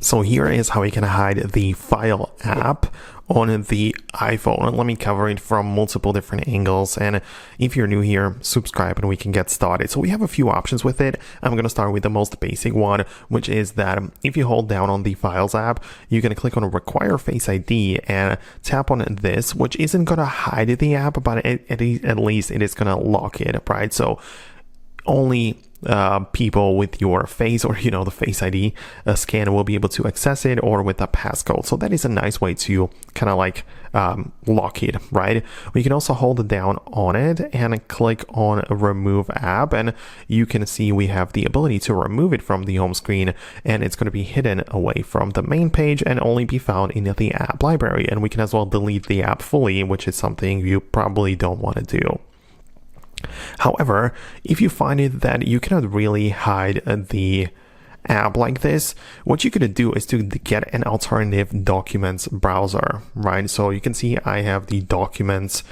So here is how you can hide the File app on the iPhone. Let me cover it from multiple different angles, and if you're new here, subscribe and we can get started. So we have a few options with it. I'm going to start with the most basic one, which is that if you hold down on the Files app, you can click on Require Face ID and tap on this, which isn't going to hide the app, but at least it is going to lock it, right? So only people with your face or the Face ID scan will be able to access it, or with a passcode. So that is a nice way to kind of like lock it, right? We can also hold it down on it and click on Remove App, and you can see we have the ability to remove it from the home screen, and it's going to be hidden away from the main page and only be found in the app library. And we can as well delete the app fully, which is something you probably don't want to do. However, if you find it that you cannot really hide the app like this, what you could do is to get an alternative documents browser, right? So you can see I have the Documents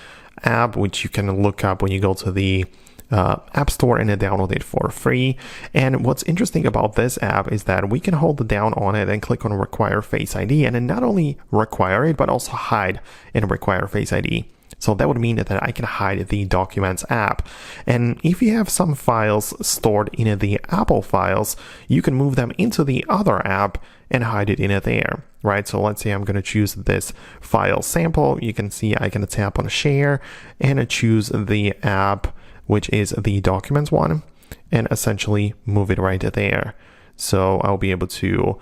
app, which you can look up when you go to the App Store and download it for free. And what's interesting about this app is that we can hold down on it and click on Require Face ID, and then not only require it, but also hide and Require Face ID. So that would mean that I can hide the Documents app. And if you have some files stored in the Apple files, you can move them into the other app and hide it in there, right? So let's say I'm going to choose this file sample. You can see I can tap on Share and choose the app, which is the Documents one, and essentially move it right there. So I'll be able to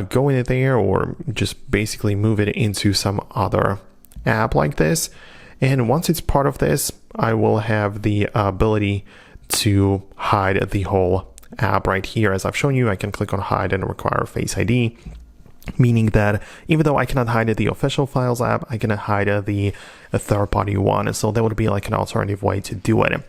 go in there, or just basically move it into some other app like this. And once it's part of this, I will have the ability to hide the whole app right here. As I've shown you, I can click on Hide and Require Face ID, meaning that even though I cannot hide the official Files app, I can hide the third-party one. So that would be like an alternative way to do it.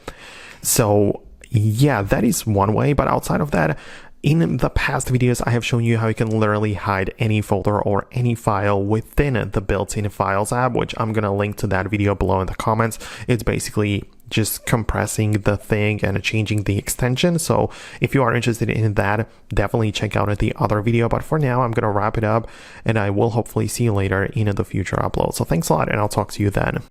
So yeah, that is one way. But outside of that, in the past videos, I have shown you how you can literally hide any folder or any file within the built-in Files app, which I'm going to link to that video below in the comments. It's basically just compressing the thing and changing the extension. So if you are interested in that, definitely check out the other video. But for now, I'm going to wrap it up, and I will hopefully see you later in the future upload. So thanks a lot, and I'll talk to you then.